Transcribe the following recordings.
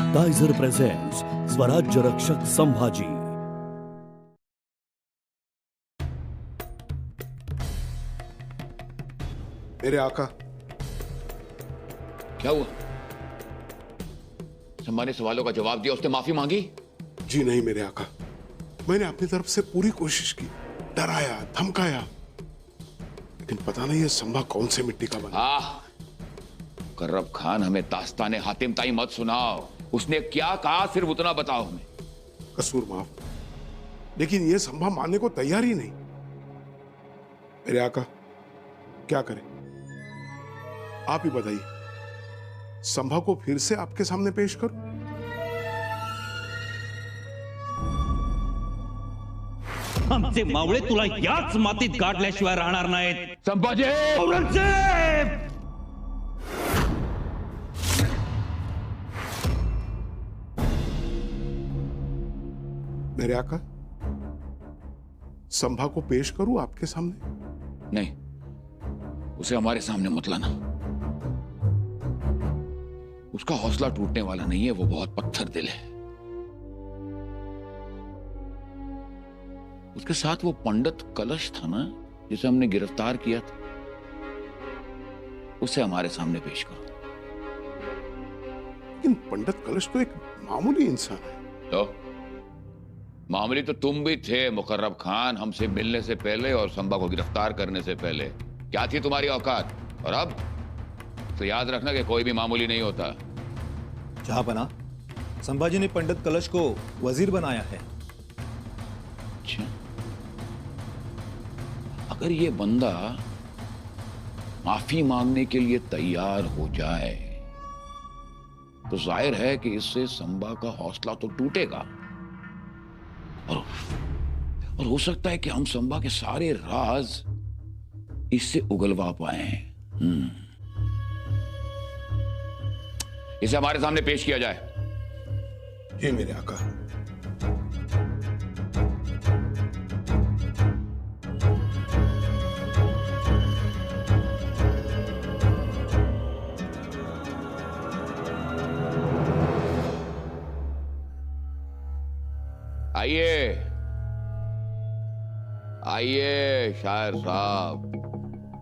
Kaizer presents स्वराज्य रक्षक संभाजी। मेरे आका। क्या हुआ? सम्मा ने सवालों का जवाब दिया, उसने माफी मांगी? जी नहीं मेरे आका, मैंने अपनी तरफ से पूरी कोशिश की, डराया, धमकाया, लेकिन पता नहीं ये संभा कौन से मिट्टी का बना। मुकर्रब खान, हमें दास्ताने हातिम ताई मत सुनाओ। उसने क्या कहा सिर्फ उतना बताओ हमें। कसूर माफ, लेकिन ये संभा मानने को तैयार ही नहीं। मेरे आका क्या करें, आप ही बताइए, संभा को फिर से आपके सामने पेश करूं? आमचे मावळे तुला याच मातीत गाडल्याशिवाय राहणार नाहीत। संभाजी! औरंगजेब! मेरे आका, संभा को पेश करूं आपके सामने? नहीं, उसे हमारे सामने मत लाना। उसका हौसला टूटने वाला नहीं है, वो बहुत पत्थर दिल है। उसके साथ वो पंडित कलश था ना, जिसे हमने गिरफ्तार किया था, उसे हमारे सामने पेश करो। लेकिन पंडित कलश तो एक मामूली इंसान है। तो मामूली तो तुम भी थे मुकर्रब खान, हमसे मिलने से पहले और संभा को गिरफ्तार करने से पहले। क्या थी तुम्हारी औकात? और अब तो याद रखना कि कोई भी मामूली नहीं होता। जहांपना, संभाजी ने पंडित कलश को वजीर बनाया है। अच्छा, अगर ये बंदा माफी मांगने के लिए तैयार हो जाए तो जाहिर है कि इससे संभा का हौसला तो टूटेगा और हो सकता है कि हम संभा के सारे राज इससे उगलवा पाए। इसे हमारे सामने पेश किया जाए। जी मेरे आका। आइए आइए शायर साहब,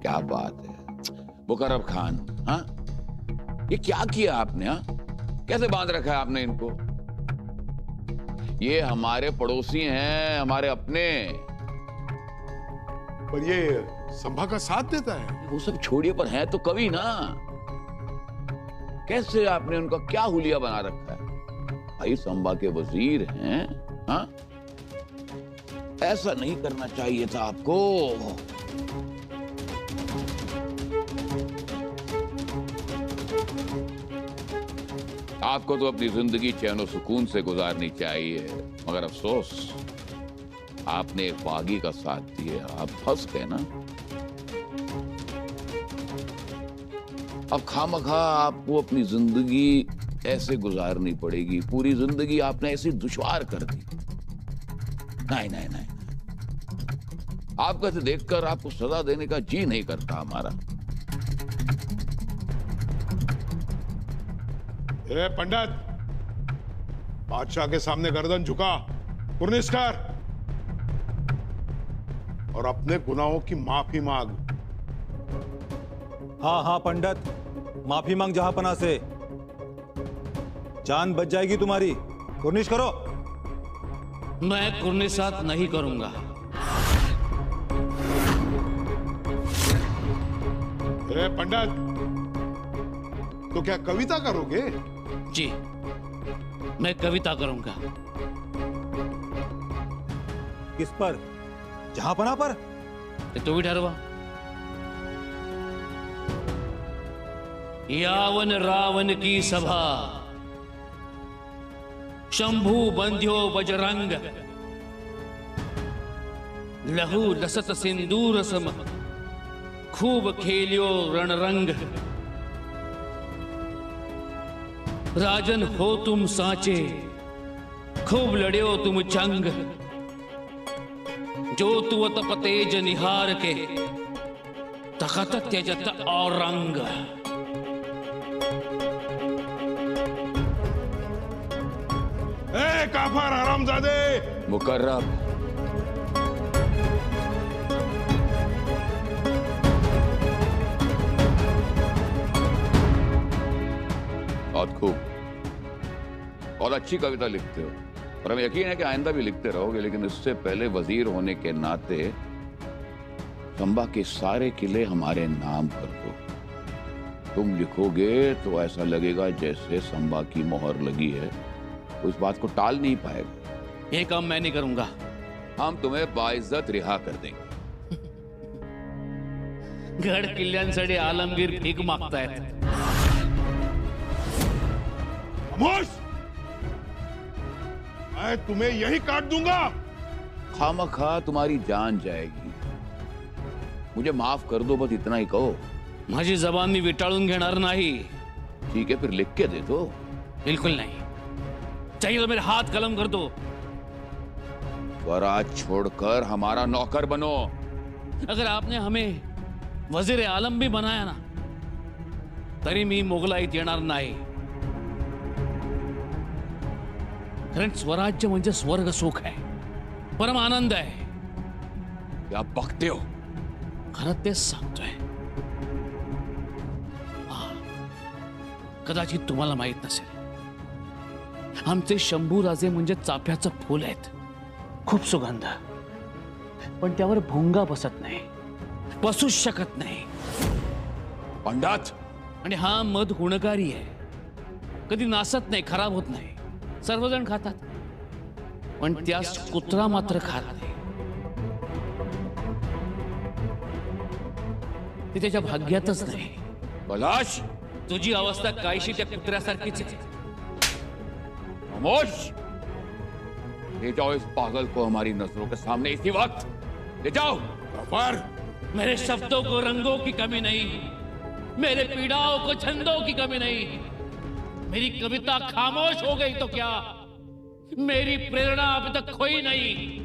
क्या बात है। मुकर्रब खान, हाँ ये क्या किया आपने? हाँ कैसे बांध रखा है आपने इनको? ये हमारे पड़ोसी हैं, हमारे अपने। पर ये संभा का साथ देता है। वो सब छोड़िए, पर है तो कवि ना। कैसे आपने उनका क्या हुलिया बना रखा है? भाई संभा के वजीर हैं, हाँ ऐसा नहीं करना चाहिए था आपको। आपको तो अपनी जिंदगी चैन सुकून से गुजारनी चाहिए, मगर अफसोस आपने एक बागी का साथ दिया, आप फंस गए ना। अब खामखा आपको अपनी जिंदगी ऐसे गुजारनी पड़ेगी। पूरी जिंदगी आपने ऐसी दुश्वार कर दी। नहीं नहीं नहीं, आपको ऐसे देखकर आपको सजा देने का जी नहीं करता हमारा। ए पंडित, बादशाह के सामने गर्दन झुका, कुर्निश कर और अपने गुनाहों की माफी मांग। हाँ हाँ पंडित, माफी मांग जहांपना से, जान बच जाएगी तुम्हारी। कुर्निश करो। मैं कुर्निशात नहीं करूंगा। ए पंडित, तो क्या कविता करोगे? जी, मैं कविता करूंगा। किस पर? जहांपना पर? तो भी ठरवा। यावन रावण की सभा, शंभु बंध्यो बजरंग, लहू लसत सिंदूर सम, खूब खेलियो रणरंग। राजन हो तुम सांचे, खूब लड़ियो तुम जंग। जो तु तप तेज निहार के, तखत त्यजत औरंग। काफर हरामजादे। मुकर्रम, बहुत खूब, बहुत अच्छी कविता लिखते हो और हमें यकीन है कि आइंदा भी लिखते रहोगे, लेकिन इससे पहले वजीर होने के नाते चंबा के सारे किले हमारे नाम कर दो। तुम लिखोगे तो ऐसा लगेगा जैसे संबा की मोहर लगी है, तो इस बात को टाल नहीं पाएगा। ये काम मैं नहीं करूंगा। हम तुम्हें बाइज्जत रिहा कर देंगे। गड किल्ल्यांसाठी आलमगीर भीक मागतायत। खामोश, मैं तुम्हें यही काट दूंगा। खामखा तुम्हारी जान जाएगी। मुझे माफ कर दो, बस इतना ही कहो। माझी जबान मी विटाळून घेणार नाही। ठीक है, फिर लिख के दे दो। बिल्कुल नहीं, चाहिए तो मेरे हाथ कलम कर दो। स्वराज छोड़कर हमारा नौकर बनो। अगर आपने हमें वजीर आलम भी बनाया ना, तरी मी मोगलाईत येणार नाही। कारण स्वराज्य म्हणजे स्वर्ग सुख आहे, परम आनंद आहे। क्या बकते हो? खरं तेच सांगतोय। कदाचित तुम्हाला माहित नसेल, आमचे शंभूराजे म्हणजे चाफ्याचं फूल आहेत। खूप सुगंध, पण त्यावर भोंगा बसत नाही, बसूच शकत नाही। पंडात, आणि हा मध गुणकारी आहे, कधी नासत नाही, खराब होत नाही। सर्वजण खातात, पण त्यास कुत्रा मात्र खात नाही। ते त्याच्या भाग्यातच नाही। पलाश, तुझी अवस्था कायशी त्या कुत्र्यासारखीच आहे। खामोश, ले जाओ इस पागल को हमारी नजरों के सामने इसी वक्त। ले जाओ। गफर, मेरे शब्दों को रंगों की कमी नहीं, मेरे पीड़ाओं को छंदों की कमी नहीं। मेरी कविता खामोश हो गई तो क्या, मेरी प्रेरणा अभी तक खोई नहीं।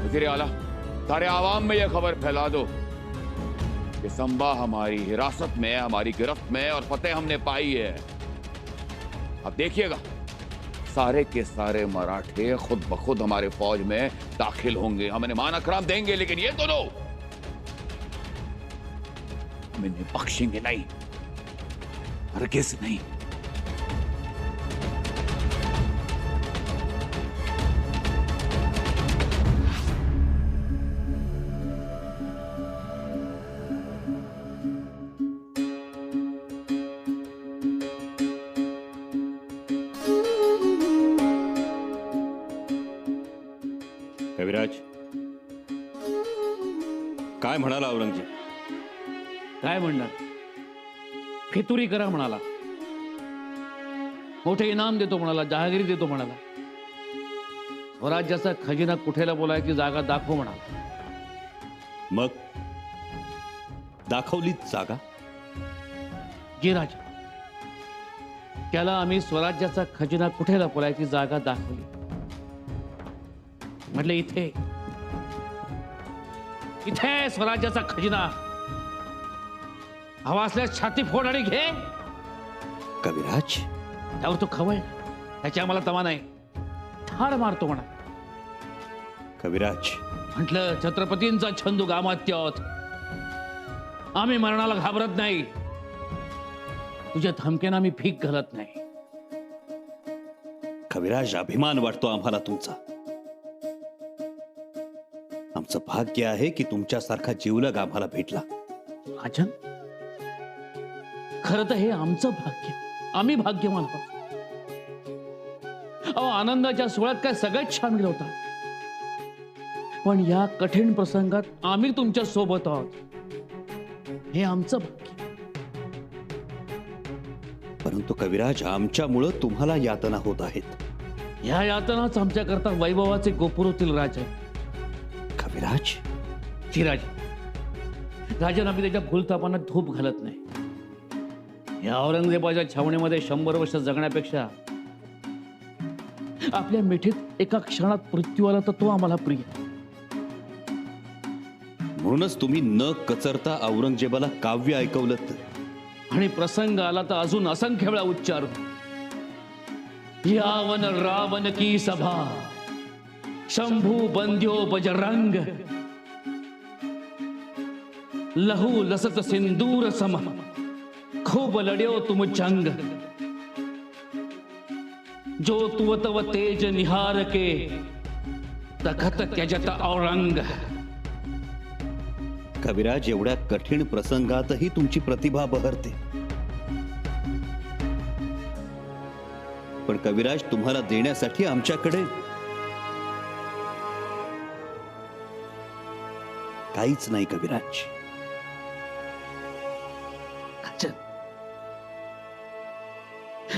वज़ीर आला, सारे आवाम में यह खबर फैला दो कि संबा हमारी हिरासत में है, हमारी गिरफ्त में है और फतेह हमने पाई है। अब देखिएगा, सारे के सारे मराठे खुद ब खुद हमारे फौज में दाखिल होंगे। हम इन्हें मान अकराम देंगे, लेकिन ये दोनों हम इन्हें बख्शेंगे नहीं, हरगिज़ नहीं। कविराज, काय म्हणाला औरंगजेब? काय म्हणणार? फितुरी करा म्हणाला, मोठे इनाम देतो म्हणाला, जहागिरी देतो म्हणाला, स्वराज्याचा खजिना कुठेला बोलायची जागा दाखव म्हणाला। मग दाखवलीच जागा? जी राजा, त्याला आम्ही स्वराज्याचा खजिना कुठेला बोलायची जागा दाखवली। म्हटलं इथे इथे स्वराज्याचा खजिना, हवा असल्यास छाती फोड आणि घे। कविराज, त्यावर तो खवळ, त्याची आम्हाला तमा नाही, ठार मारतो म्हणा। कविराज, म्हटलं छत्रपतींचा छंदू गामात्य आहोत, आम्ही मरणाला घाबरत नाही, तुझ्या धमक्यांना आम्ही भीक घालत नाही। कविराज, अभिमान वाटतो आम्हाला तुमचा। आमचं भाग्य आहे की तुमच्यासारखा जीवलग आम्हाला भेटला। राजन, खरं तर हे आमचं भाग्य, आम्ही भाग्यवान आहोत। अहो, आनंदाच्या सोहळ्यात काय सगळ्यात शामिल होता, पण या कठीण प्रसंगात आम्ही तुमच्या सोबत आहोत, हे आमचं भाग्य। परंतु कविराज, आमच्यामुळं तुम्हाला यातना होत आहेत। या यातनाच आमच्याकरता वैभवाचे गोपुर होतील राजा। कविराज, जी राजा, राजन आम्ही त्याच्या भूलथापांना धूप घालत नाही। या औरंगजेबाच्या छावणीमध्ये 100 वर्ष जगण्यापेक्षा आपल्या मिठीत एका क्षणात मृत्यू आला तर तो आम्हाला प्रिय. म्हणूनच तुम्ही न कचरता औरंगजेबाला काव्य ऐकवलं आणि प्रसंग आला तर अजून असंख्य वेळा उच्चारू. यावन रावण की सभा, शंभू बंद्यो बजरंग, लहू लसत सिंदूर सम, खूब लड्यो तुम जंग, जो तुव तव तेज निहार के, तखत त्यजत औरंग. कविराज, एवढ्या कठीण प्रसंगातही तुमची प्रतिभा बहरते. पण कविराज, तुम्हाला देण्यासाठी आमच्याकडे काहीच नाही कविराज.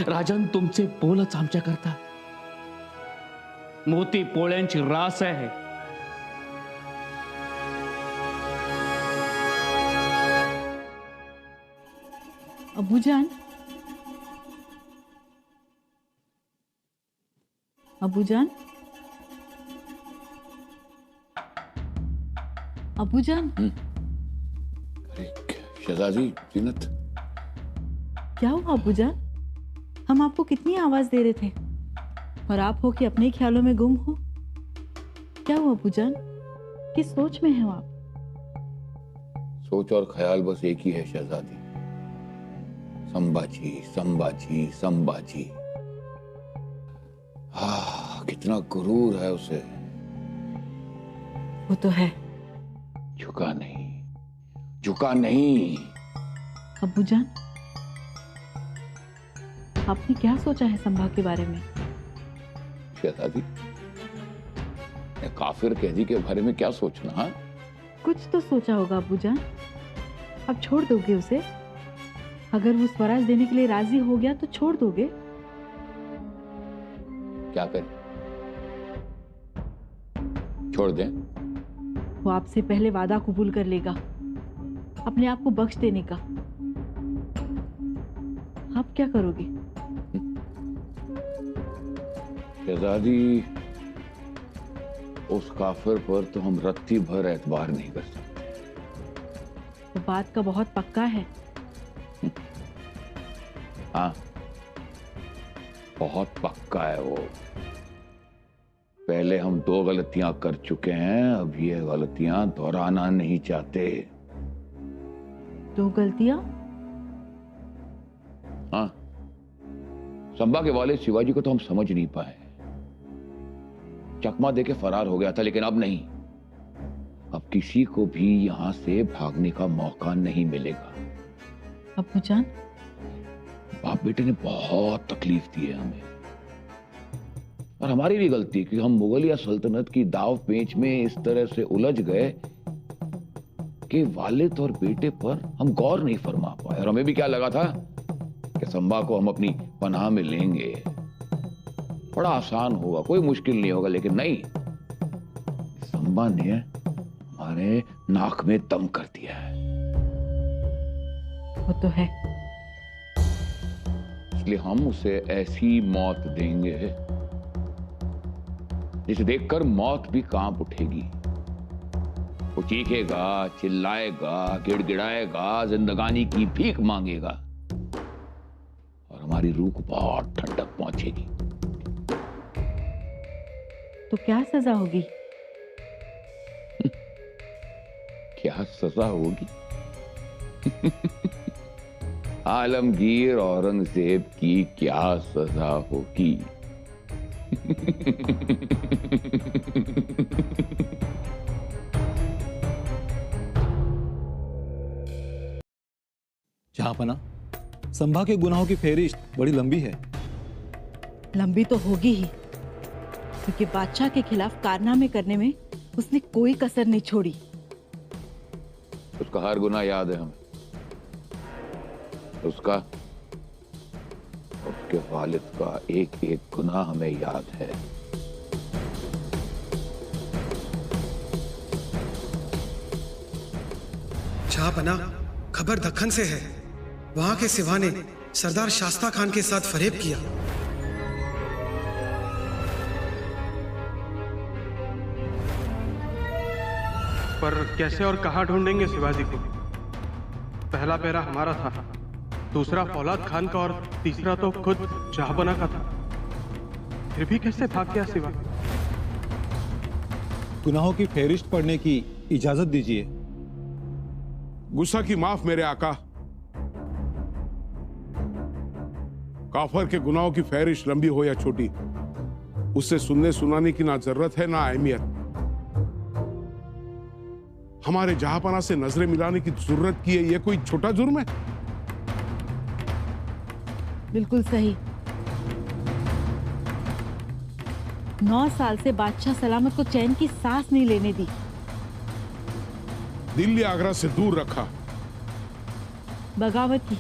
राजन, तुमचे बोलच आमच्या करता मोती पोळ्यांची रास आहे. अबूजान, अबूजान, अबूजान, शहजादी जीनत, क्या हुआ अबूजान? हम आपको कितनी आवाज दे रहे थे और आप हो कि अपने ख्यालों में गुम हो. क्या हुआ अबूजान? किस सोच में हो आप? सोच और ख्याल बस एक ही है शहजादी, संभाजी संभाजी संभाजी. कितना गुरूर है उसे. वो तो है. झुका नहीं, झुका नहीं. अबूजान, आपने क्या सोचा है संभा के बारे में? शहजादी, काफिर कैदी के बारे में क्या सोचना? हा? कुछ तो सोचा होगा अबूजान. अब छोड़ दोगे उसे? अगर वो स्वराज देने के लिए राजी हो गया तो छोड़ दोगे? क्या करें? छोड़ दें? वो आपसे पहले वादा कबूल कर लेगा अपने आप को बख्श देने का. आप क्या करोगे? शहजादी, उस काफिर पर तो हम रत्ती भर एतबार नहीं कर सकते. वो बात का बहुत पक्का है. हाँ, बहुत पक्का है वो. पहले हम 2 गलतियां कर चुके हैं, अब ये गलतियां दोहराना नहीं चाहते. 2 गलतियां? हाँ, संभा के वाले शिवाजी को तो हम समझ नहीं पाए. चकमा देके फरार हो गया था, लेकिन अब नहीं. अब किसी को भी यहां से भागने का मौका नहीं मिलेगा. अबूजान, बाप बेटे ने बहुत तकलीफ दी है हमें, और हमारी भी गलती कि हम मुगलिया सल्तनत की दाव पेंच में इस तरह से उलझ गए कि वालिद और बेटे पर हम गौर नहीं फरमा पाए. और हमें भी क्या लगा था कि संभा को हम अपनी पनाह में लेंगे, बड़ा आसान होगा, कोई मुश्किल नहीं होगा. लेकिन नहीं, संभा ने हमारे नाक में दम कर दिया है. वो तो है. इसलिए हम उसे ऐसी मौत देंगे जिसे देखकर मौत भी कांप उठेगी. वो चीखेगा, चिल्लाएगा, गिड़गिड़ाएगा, जिंदगानी की भीख मांगेगा, और हमारी रूह को बहुत ठंडक पहुंचेगी. तो क्या सजा होगी? क्या सजा होगी? आलमगीर औरंगजेब की क्या सजा होगी? जहांपना, संभा के गुनाहों की फेहरिस्त बड़ी लंबी है. लंबी तो होगी ही, क्योंकि बादशाह के खिलाफ कारनामे करने में उसने कोई कसर नहीं छोड़ी. उसका हर गुनाह याद है हमें. उसका, उसके वालिद का एक एक गुनाह हमें याद है. जहांपना, खबर दक्खन से है. वहां के सिवा ने सरदार शास्ता खान के साथ फरेब किया. पर कैसे और कहाँ ढूंढेंगे शिवाजी को? पहला पैरा हमारा था, दूसरा फौलाद खान का और तीसरा तो खुद जहांपना का था। फिर भी कैसे भाग गया शिवा? गुनाहों की फेहरिस्त पढ़ने की इजाजत दीजिए। गुस्सा की माफ मेरे आका। काफर के गुनाहों की फहरिस्त लंबी हो या छोटी, उससे सुनने सुनाने की ना जरूरत है ना अहमियत। हमारे जहांपना से नजरें मिलाने की जरूरत की है, यह कोई छोटा जुर्म है? बिल्कुल सही। 9 साल से बादशाह सलामत को चैन की सांस नहीं लेने दी। दिल्ली आगरा से दूर रखा, बगावत की,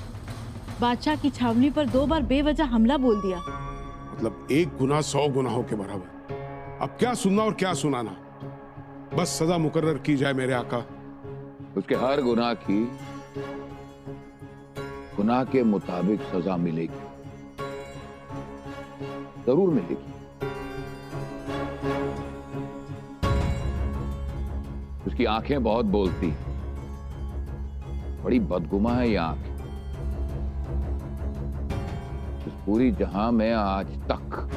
बादशाह की छावनी पर 2 बार बेवजह हमला बोल दिया। मतलब एक गुनाह 100 गुनाहों के बराबर। अब क्या सुनना और क्या सुनाना, बस सजा मुकर्रर की जाए मेरे आका। उसके हर गुनाह की गुनाह के मुताबिक सजा मिलेगी, जरूर मिलेगी। उसकी आंखें बहुत बोलती, बड़ी बदगुमा है ये आंखें। इस पूरी जहां में आज तक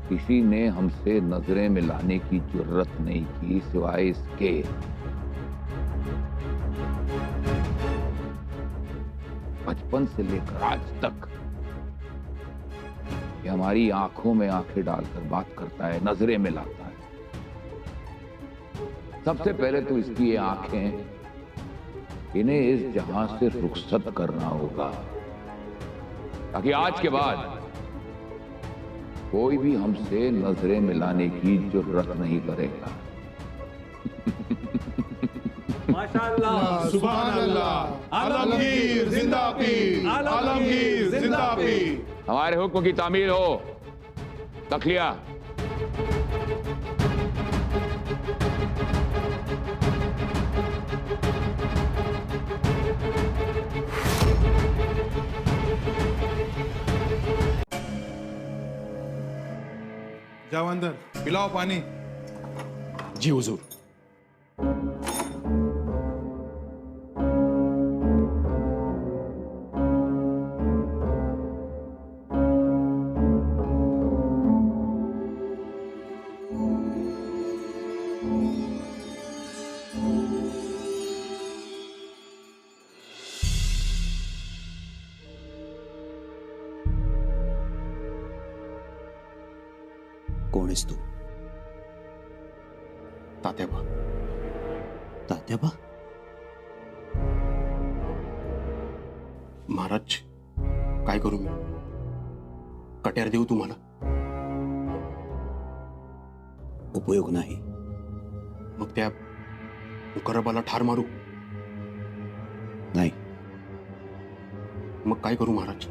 किसी ने हमसे नजरें मिलाने की जरूरत नहीं की, सिवाय इसके बचपन से लेकर आज तक ये हमारी आंखों में आंखें डालकर बात करता है, नजरें मिलाता है। सबसे पहले तो इसकी ये आंखें, इन्हें इस जहां से रुखसत करना होगा, ताकि आज के बाद कोई भी हमसे नजरें मिलाने की जरूरत नहीं करेगा। माशाअल्लाह, सुभान अल्लाह, आलमगीर जिंदा पीर, आलमगीर जिंदा पीर। हमारे हुक्म की तामील हो। तखलिया। जाओ अंदर, पिलाओ पानी। जी हुजूर। कोण आहेस तू? तात्याबा। तात्याबा? महाराज, काय करू मी? कट्यार देऊ तुम्हाला? उपयोग नाही। मग त्या मुकर्रबाला ठार मारू? नाही। मग काय करू महाराज?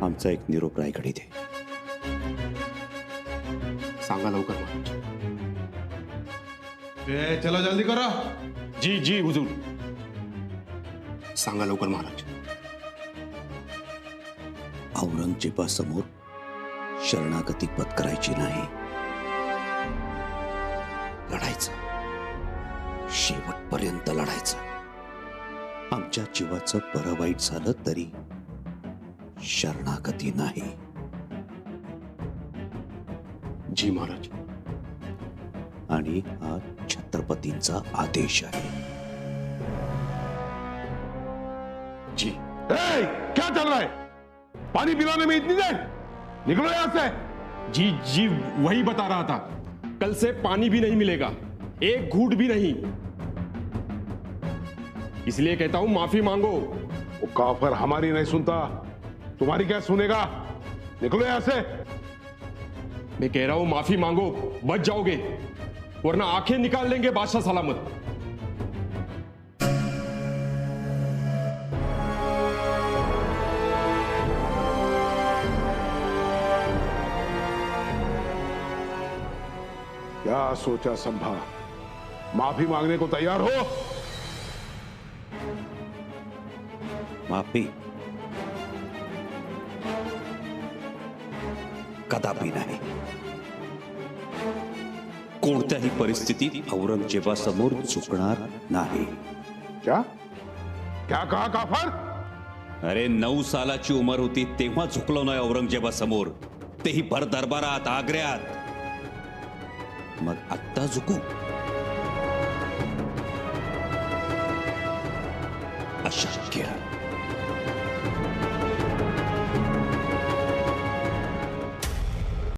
आमचा एक निरोप रायकडे दे। सांगा लवकर महाराज। चलो जल्दी करो। जी जी हुजूर। सांगा लवकर महाराज। औरंगजेबासमोर शरणागती पत्करायची नाही, लढायचं, शेवटपर्यंत लढायचं। आमच्या जीवाचं बरं वाईट झालं तरी शरणागती नाही। जी महाराज। आणि हा छत्रपतींचा आदेश आहे। जी। क्या चल रहा है? पानी पिलाने में इतनी देर? निकलो यहां से। जी जी, वही बता रहा था, कल से पानी भी नहीं मिलेगा, एक घूंट भी नहीं। इसलिए कहता हूं माफी मांगो। वो काफर हमारी नहीं सुनता, तुम्हारी क्या सुनेगा? निकलो यहां से। मैं कह रहा हूं माफी मांगो, बच जाओगे, वरना आंखें निकाल लेंगे बादशाह सलामत। क्या सोचा संभा? माफी मांगने को तैयार हो? माफी कदापि नाही। कोणत्याही परिस्थितीत औरंगजेबासमोर झुकणार नाही. क्या क्या कहा काफर? अरे 9 सालाची उमर होती तेव्हा झुकलो नाही औरंगजेबासमोर, तेही भर दरबारात आग्र्यात. मग आत्ता झुकू? अशक्य.